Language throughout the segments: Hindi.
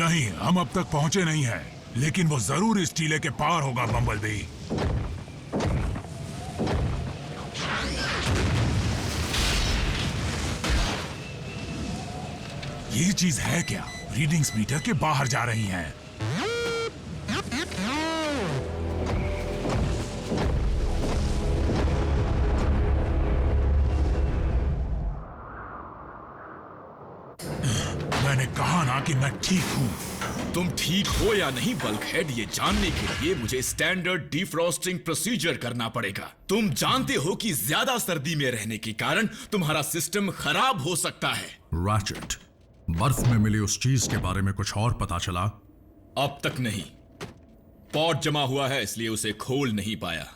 नहीं, हम अब तक पहुंचे नहीं हैं, लेकिन वो जरूर इस टीले के पार होगा बम्बलबी। ये चीज है क्या? रीडिंग्स मीटर के बाहर जा रही हैं। मैंने कहा ना कि मैं ठीक हूं। तुम ठीक हो या नहीं बल्कहेड, ये जानने के लिए मुझे स्टैंडर्ड डिफ्रॉस्टिंग प्रोसीजर करना पड़ेगा। तुम जानते हो कि ज्यादा सर्दी में रहने के कारण तुम्हारा सिस्टम खराब हो सकता है। रैचेट, बर्फ में मिली उस चीज के बारे में कुछ और पता चला? अब तक नहीं। पॉट जमा हुआ है, इसलिए उसे खोल नहीं पाया।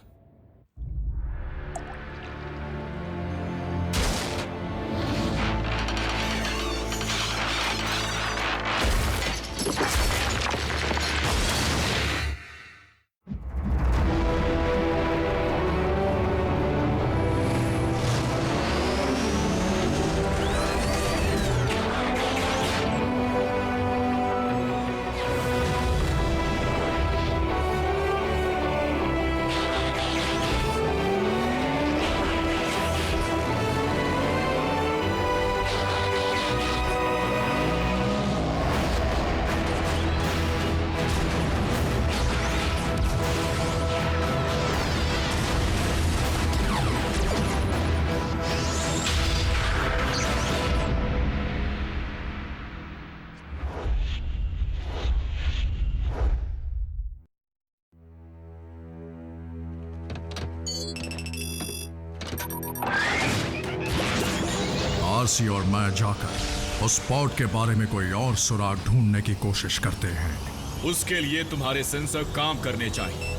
आरसी और मैं जाकर उस स्पॉट के बारे में कोई और सुराग ढूंढने की कोशिश करते हैं। उसके लिए तुम्हारे सेंसर काम करने चाहिए।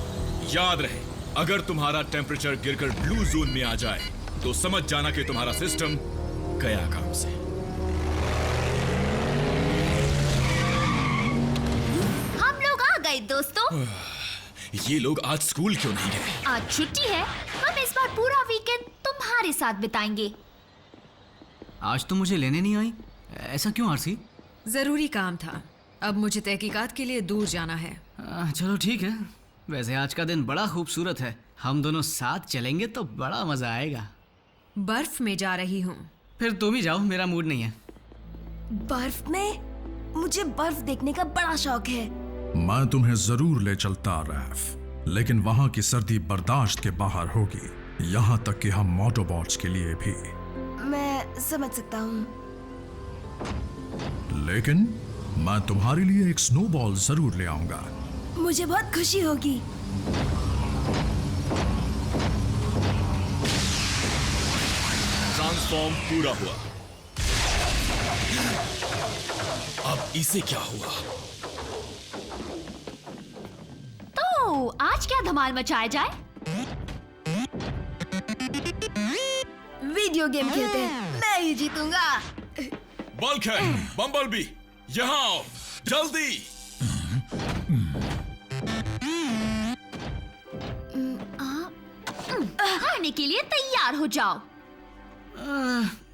याद रहे, अगर तुम्हारा टेम्परेचर गिरकर ब्लू जोन में आ जाए तो समझ जाना कि तुम्हारा सिस्टम गया काम से। हम लोग आ गए दोस्तों। ये लोग आज स्कूल क्यों नहीं गए? आज छुट्टी है। हम इस बार पूरा वीकेंड तुम्हारे साथ बिताएंगे। आज तो मुझे लेने नहीं आई, ऐसा क्यों आरसी? जरूरी काम था। अब मुझे तहकीकात के लिए दूर जाना है। चलो ठीक है। वैसे आज का दिन बड़ा खूबसूरत है, हम दोनों साथ चलेंगे तो बड़ा मजा आएगा। बर्फ में जा रही हूँ। फिर तुम ही जाओ, मेरा मूड नहीं है। बर्फ में? मुझे बर्फ देखने का बड़ा शौक है। मैं तुम्हें जरूर ले चलता रैफ, लेकिन वहां की सर्दी बर्दाश्त के बाहर होगी, यहाँ तक कि हम मोटोबॉट्स के लिए भी। मैं समझ सकता हूँ, लेकिन मैं तुम्हारे लिए एक स्नोबॉल जरूर ले आऊंगा। मुझे बहुत खुशी होगी। ट्रांसफॉर्म पूरा हुआ। अब इसे क्या हुआ? तो आज क्या धमाल मचाया जाए? वीडियो गेम खेलते हैं, मैं ही जीतूंगा। बल्कहेड, बम्बलबी, यहाँ आओ, जल्दी। हारने के लिए तैयार हो जाओ।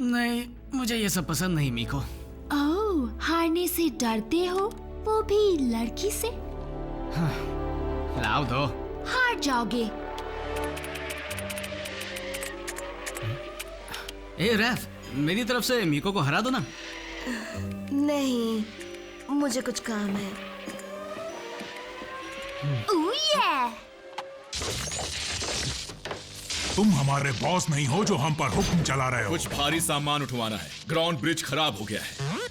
नहीं, मुझे ये सब पसंद नहीं मीको। ओह, हारने से डरते हो, वो भी लड़की से? लाओ दो। हार जाओगे। ए रैफ, मेरी तरफ से मीको को हरा दो ना। नहीं, मुझे कुछ काम है। ओह ये! तुम हमारे बॉस नहीं हो जो हम पर हुक्म चला रहे हो। कुछ भारी सामान उठवाना है। ग्राउंड ब्रिज खराब हो गया है।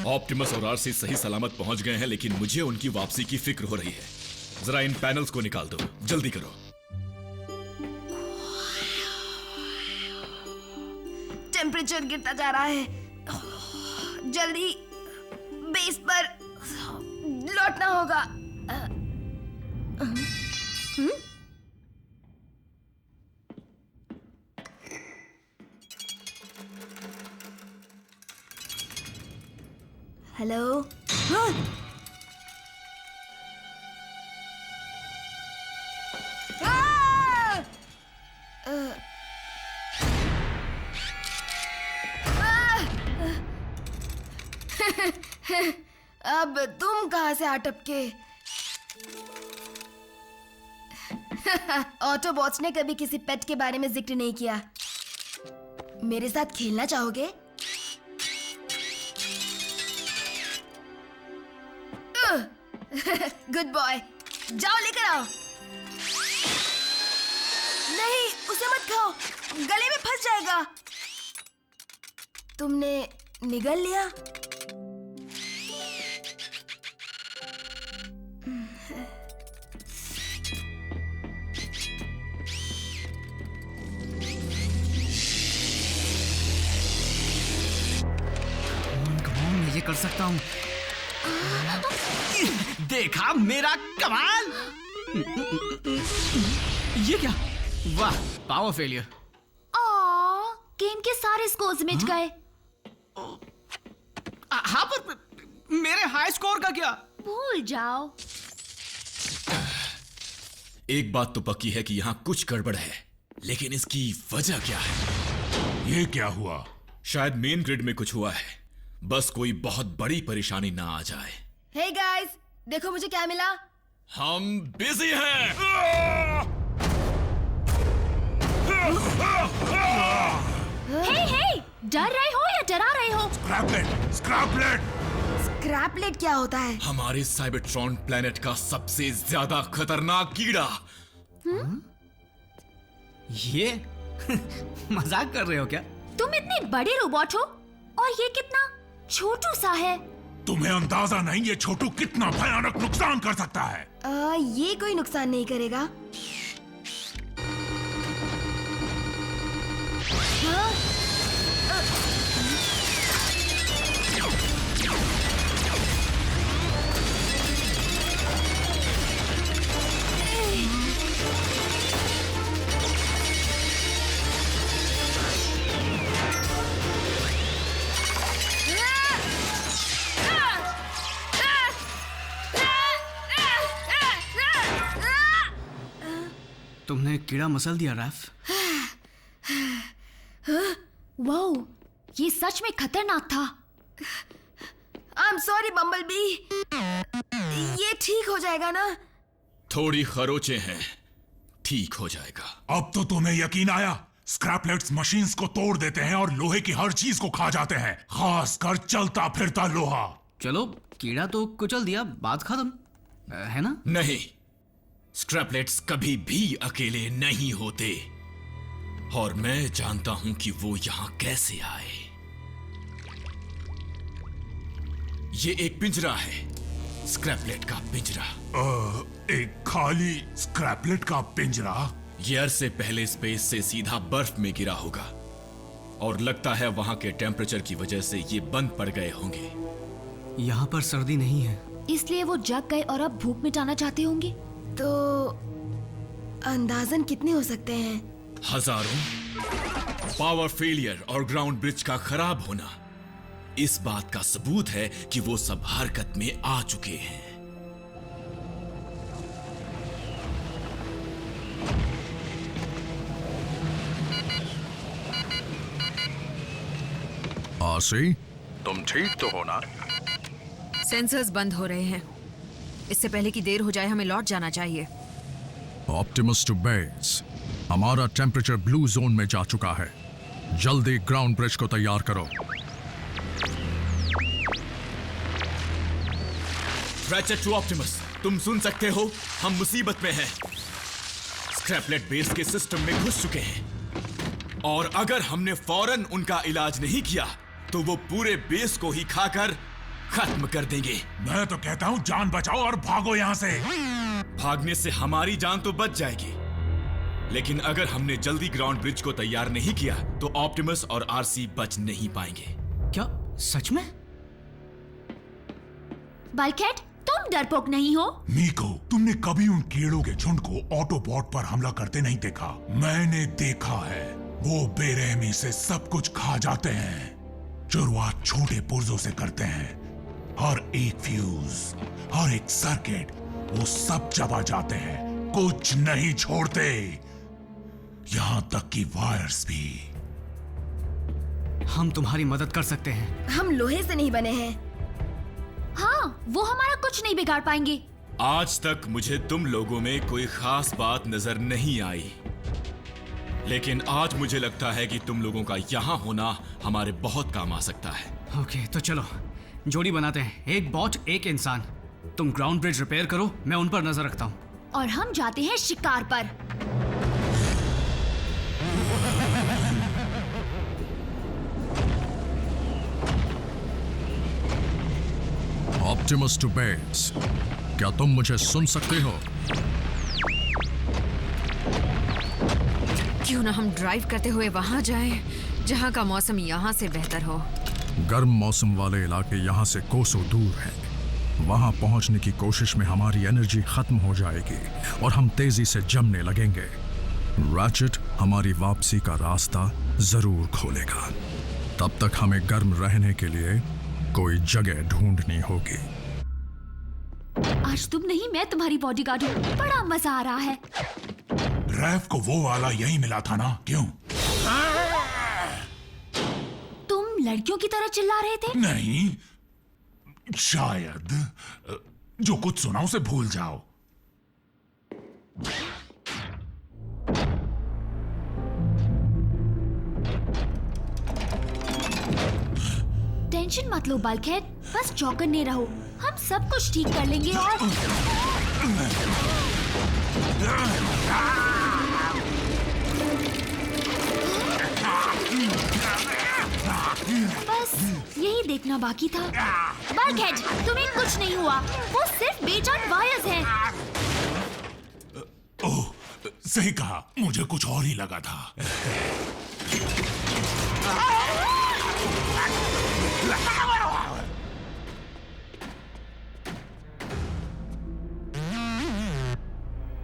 ऑप्टिमस और आरसी सही सलामत पहुंच गए हैं, लेकिन मुझे उनकी वापसी की फिक्र हो रही है। जरा इन पैनल्स को निकाल दो, जल्दी करो। टेम्परेचर गिरता जा रहा है। जल्दी बेस पर लौटना होगा। हेलो। अब तुम कहाँ से आ टपके? ऑटोबॉट्स ने कभी किसी पेट के बारे में जिक्र नहीं किया। मेरे साथ खेलना चाहोगे? गुड बॉय, जाओ लेकर आओ। नहीं, उसे मत खाओ, गले में फंस जाएगा। तुमने निगल लिया? मैं ये कर सकता हूँ। देखा मेरा कमाल? ये क्या? वाह, पावर फेलियर। गेम के सारे स्कोर्स मिट गए। हाँ, पर मेरे हाई स्कोर का क्या? भूल जाओ। एक बात तो पक्की है कि यहाँ कुछ गड़बड़ है, लेकिन इसकी वजह क्या है? ये क्या हुआ? शायद मेन ग्रिड में कुछ हुआ है। बस कोई बहुत बड़ी परेशानी ना आ जाए। हे गाइस, देखो मुझे क्या मिला। हम बिजी हैं। हे, डर रहे हो या डरा रहे हो? स्क्रैपलेट, स्क्रैपलेट। स्क्रैपलेट क्या होता है? हमारे साइबरट्रॉन प्लेनेट का सबसे ज्यादा खतरनाक कीड़ा। ये मजाक कर रहे हो क्या? तुम इतने बड़े रोबोट हो और ये कितना छोटू सा है। तुम्हें अंदाजा नहीं ये छोटू कितना भयानक नुकसान कर सकता है। ये कोई नुकसान नहीं करेगा। तुमने कीड़ा मसल दिया रैफ। वाओ, ये सच में खतरनाक था। I'm sorry bumblebee. ये ठीक हो जाएगा ना? थोड़ी खरोचे हैं, ठीक हो जाएगा। अब तो तुम्हें यकीन आया? स्क्रैपलेट्स मशीन्स को तोड़ देते हैं और लोहे की हर चीज को खा जाते हैं, खासकर चलता फिरता लोहा। चलो, कीड़ा तो कुचल दिया, बात खत्म, है ना? नहीं, स्क्रैपलेट्स कभी भी अकेले नहीं होते, और मैं जानता हूं कि वो यहां कैसे आए। ये एक पिंजरा है, स्क्रैपलेट का पिंजरा। एक खाली स्क्रैपलेट का पिंजरा? ये अरसे पहले स्पेस से सीधा बर्फ में गिरा होगा, और लगता है वहां के टेम्परेचर की वजह से ये बंद पड़ गए होंगे। यहाँ पर सर्दी नहीं है, इसलिए वो जग गए और अब भूख मिटाना चाहते होंगे। तो अंदाजन कितने हो सकते हैं? हजारों। पावर फेलियर और ग्राउंड ब्रिज का खराब होना इस बात का सबूत है कि वो सब हरकत में आ चुके हैं। आसी, तुम ठीक तो हो ना? सेंसर्स बंद हो रहे हैं। इससे पहले कि देर हो जाए हमें लौट जाना चाहिए। Optimus to base. हमारा टेम्परेचर ब्लू जोन में जा चुका है। जल्दी ग्राउंड ब्रिज को तैयार करो। रैचेट टू ऑप्टिमस, तुम सुन सकते हो? हम मुसीबत में हैं। स्क्रैपलेट बेस के सिस्टम में घुस चुके हैं, और अगर हमने फौरन उनका इलाज नहीं किया तो वो पूरे बेस को ही खाकर खत्म कर देंगे। मैं तो कहता हूँ जान बचाओ और भागो यहाँ से। भागने से हमारी जान तो बच जाएगी, लेकिन अगर हमने जल्दी ग्राउंड ब्रिज को तैयार नहीं किया तो ऑप्टिमस और आरसी बच नहीं पाएंगे। क्या सच में? बल्कहेड, तुम डरपोक नहीं हो? मीको, तुमने कभी उन कीड़ों के झुंड को ऑटोबॉट पर हमला करते नहीं देखा? मैंने देखा है। वो बेरहमी से सब कुछ खा जाते हैं। शुरुआत छोटे पुर्जों से करते हैं। हर एक फ्यूज, हर एक सर्किट, वो सब चबा जाते हैं, कुछ नहीं छोड़ते, यहां तक कि वायर्स भी। हम तुम्हारी मदद कर सकते हैं। हम लोहे से नहीं बने हैं। हाँ, वो हमारा कुछ नहीं बिगाड़ पाएंगे। आज तक मुझे तुम लोगों में कोई खास बात नजर नहीं आई, लेकिन आज मुझे लगता है कि तुम लोगों का यहाँ होना हमारे बहुत काम आ सकता है। ओके, तो चलो जोड़ी बनाते हैं, एक बॉट एक इंसान। तुम ग्राउंड ब्रिज रिपेयर करो, मैं उन पर नजर रखता हूँ। और हम जाते हैं शिकार पर। ऑप्टिमस टू बेस, क्या तुम मुझे सुन सकते हो? क्यों ना हम ड्राइव करते हुए वहां जाएं, जहां का मौसम यहाँ से बेहतर हो। गर्म मौसम वाले इलाके यहाँ से कोसों दूर हैं। वहां पहुंचने की कोशिश में हमारी एनर्जी खत्म हो जाएगी और हम तेजी से जमने लगेंगे। रैचेट हमारी वापसी का रास्ता जरूर खोलेगा। तब तक हमें गर्म रहने के लिए कोई जगह ढूंढनी होगी। आज तुम नहीं, मैं तुम्हारी बॉडीगार्ड हूँ। बड़ा मजा आ रहा है। रैफ को वो वाला यही मिला था ना, क्यों? तुम लड़कियों की तरह चिल्ला रहे थे? नहीं, शायद जो कुछ सुना उसे भूल जाओ। टेंशन मत लो बल्कहेड, बस चौकन्ने रहो। हम सब कुछ ठीक कर लेंगे और बस यही देखना बाकी था। बल्कहेड, तुम्हें कुछ नहीं हुआ, वो सिर्फ बेजान वायर्स हैं। ओह, सही कहा, मुझे कुछ और ही लगा था।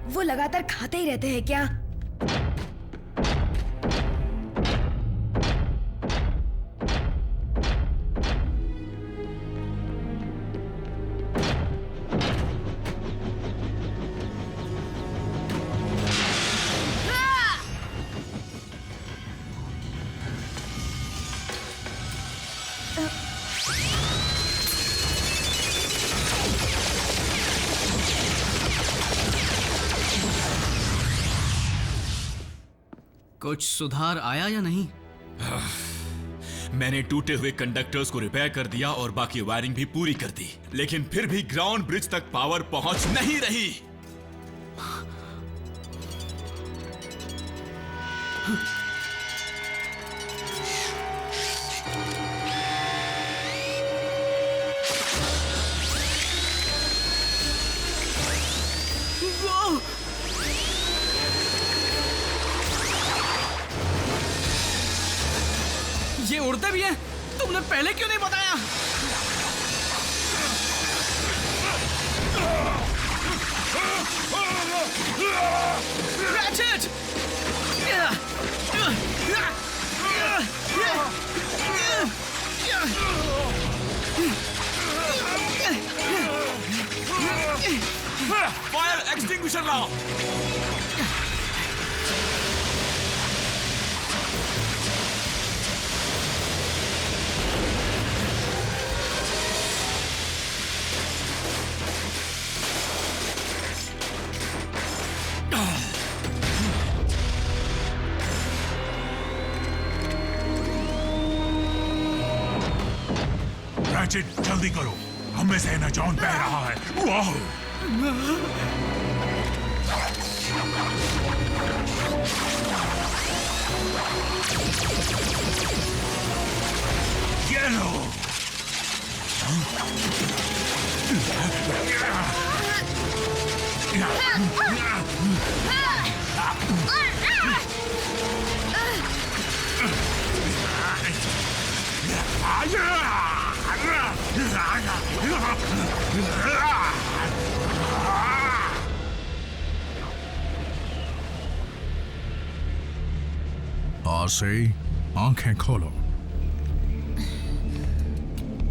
वो लगातार खाते ही रहते हैं क्या? कुछ सुधार आया या नहीं? मैंने टूटे हुए कंडक्टर्स को रिपेयर कर दिया और बाकी वायरिंग भी पूरी कर दी, लेकिन फिर भी ग्राउंड ब्रिज तक पावर पहुंच नहीं रही। ये उड़ते भी हैं? तुमने पहले क्यों नहीं बताया? Ratchet! फायर एक्सटिंग्विशर लाओ। रैचेट, जल्दी करो, हम में से है ना जॉन बह रहा है। वाह! ये लो। आसे, आंखें खोलो।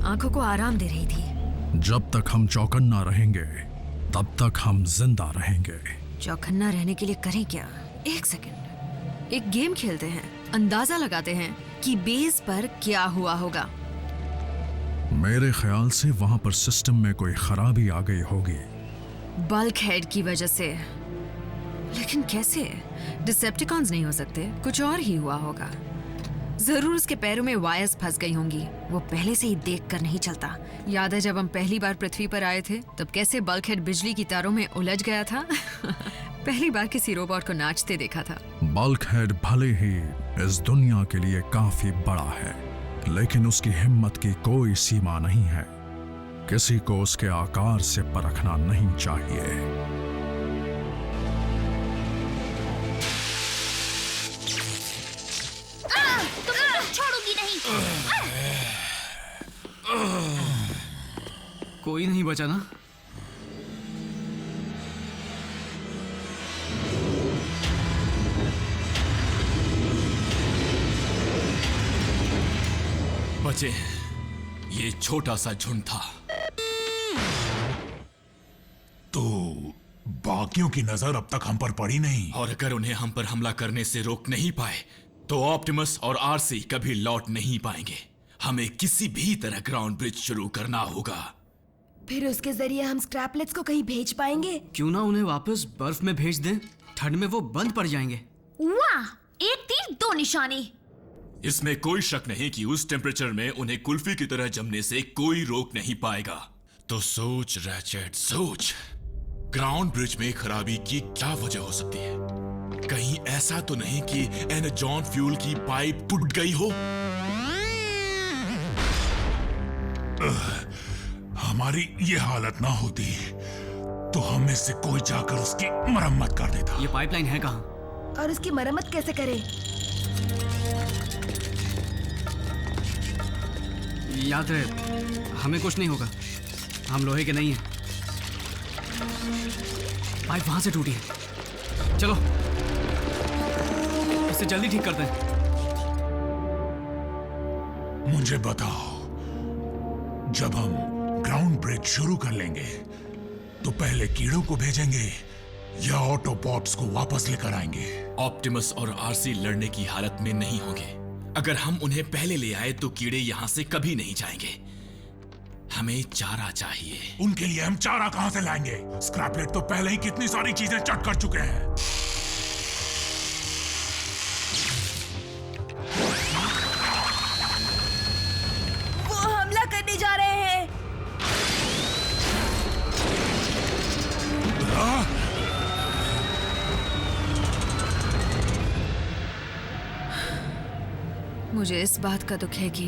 आंखों को आराम दे रही थी। जब तक हम चौकन्ना रहेंगे तब तक हम जिंदा रहेंगे। चौकन्ना रहने के लिए करें क्या? एक सेकंड, एक गेम खेलते हैं, अंदाजा लगाते हैं कि बेस पर क्या हुआ होगा। मेरे ख्याल से वहां पर सिस्टम में कोई खराबी आ गई होगी। बल्क हेड की वजह से। लेकिन कैसे? डिसेप्टिकॉन्स नहीं हो सकते, कुछ और ही हुआ होगा। जरूर उसके पैरों में वायर्स फंस गई होंगी। वो पहले से ही देख कर नहीं चलता। याद है जब हम पहली बार पृथ्वी पर आए थे तब कैसे बल्क हेड बिजली की तारों में उलझ गया था। पहली बार किसी रोबोट को नाचते देखा था। बल्क हेड भले ही इस दुनिया के लिए काफी बड़ा है, लेकिन उसकी हिम्मत की कोई सीमा नहीं है। किसी को उसके आकार से परखना नहीं चाहिए। तुम छोड़ूंगी नहीं। कोई नहीं बचा ना? बचे ये छोटा सा झुंड था। तो बाकियों की नजर अब तक हम पर पड़ी नहीं। और अगर उन्हें हम पर हमला करने से रोक नहीं पाए तो ऑप्टिमस और आरसी कभी लौट नहीं पाएंगे। हमें किसी भी तरह ग्राउंड ब्रिज शुरू करना होगा। फिर उसके जरिए हम स्क्रैपलेट्स को कहीं भेज पाएंगे। क्यों ना उन्हें वापस बर्फ में भेज दें? ठंड में वो बंद पड़ जाएंगे। वाह, एक तीर दो निशाने। इसमें कोई शक नहीं कि उस टेम्परेचर में उन्हें कुल्फी की तरह जमने से कोई रोक नहीं पाएगा। तो सोच रैचेट, सोच। ग्राउंड ब्रिज में खराबी की क्या वजह हो सकती है? कहीं ऐसा तो नहीं कि एनर्जॉन फ्यूल की पाइप टूट गई हो? हमारी ये हालत ना होती तो हम में से कोई जाकर उसकी मरम्मत कर देता। ये पाइपलाइन है कहाँ? और उसकी मरम्मत कैसे करें? याद रहे, हमें कुछ नहीं होगा। हम लोहे के नहीं हैं। पाइप वहां से टूटी है। चलो इसे जल्दी ठीक करते हैं। मुझे बताओ, जब हम ग्राउंड ब्रिज शुरू कर लेंगे तो पहले कीड़ों को भेजेंगे या ऑटोबॉट्स को वापस लेकर आएंगे? ऑप्टिमस और आरसी लड़ने की हालत में नहीं होंगे। अगर हम उन्हें पहले ले आए तो कीड़े यहां से कभी नहीं जाएंगे। हमें चारा चाहिए। उनके लिए हम चारा कहां से लाएंगे? स्क्रैपलेट तो पहले ही कितनी सारी चीजें चट कर चुके हैं। वो हमला करने जा रहे हैं। मुझे इस बात का दुख है कि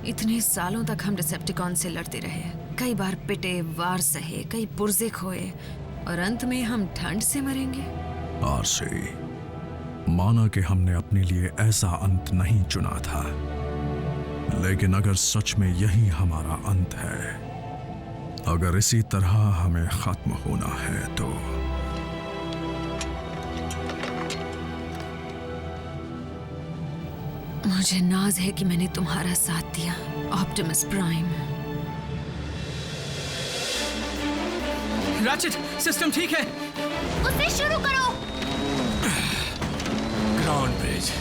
इतने सालों तक हम डिसेप्टिकॉन से लड़ते रहे। कई बार पिटे, वार सहे, कई पुर्जे खोए, और अंत में हम ठंड से मरेंगे। आरसी, माना कि हमने अपने लिए ऐसा अंत नहीं चुना था, लेकिन अगर सच में यही हमारा अंत है, अगर इसी तरह हमें खत्म होना है तो मुझे नाज है कि मैंने तुम्हारा साथ दिया, ऑप्टिमस प्राइम। रैचेट, सिस्टम ठीक है। उसे शुरू करो। Ground bridge.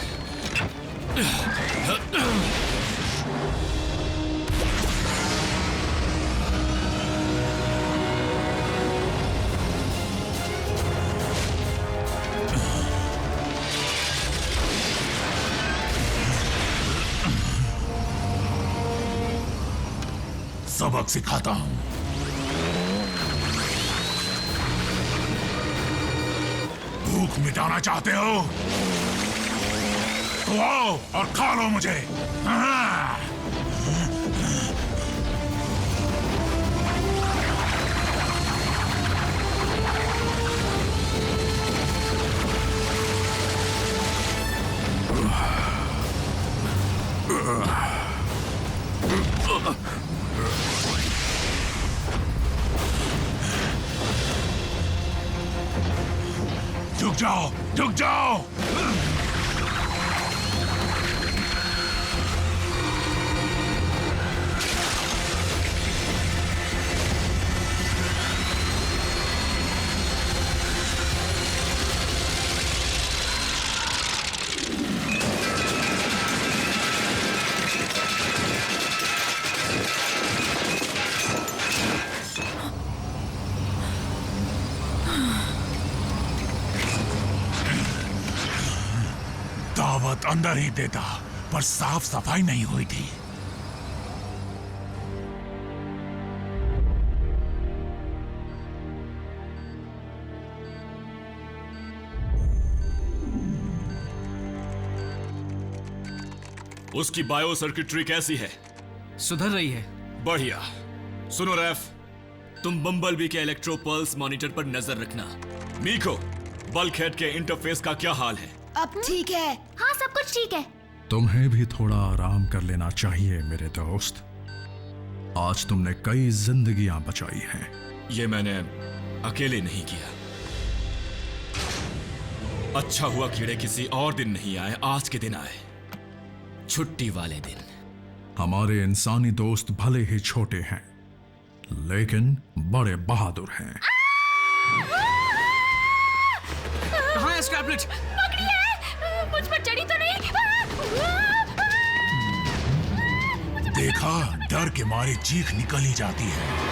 सबक सिखाता हूं। भूख मिटाना चाहते हो तो आओ और खा लो मुझे। हाँ। झुक जाओ, झुक जाओ। दावत अंदर ही देता, पर साफ सफाई नहीं हुई थी। उसकी बायो सर्किटरी कैसी है? सुधर रही है। बढ़िया। सुनो रैफ, तुम बम्बलबी के इलेक्ट्रो पल्स मॉनिटर पर नजर रखना। मीको, बल्कहेड के इंटरफेस का क्या हाल है? अब ठीक है। हाँ सब कुछ ठीक है। तुम्हें भी थोड़ा आराम कर लेना चाहिए मेरे दोस्त। आज तुमने कई जिंदगियां बचाई हैं। ये मैंने अकेले नहीं किया। अच्छा हुआ कीड़े किसी और दिन नहीं आए, आज के दिन आए, छुट्टी वाले दिन। हमारे इंसानी दोस्त भले ही छोटे हैं, लेकिन बड़े बहादुर हैं। कहाँ है स्क्रैपलेट? पकड़िए, मुझ पर चढ़ी तो नहीं? देखा, डर के मारे चीख निकल ही जाती है।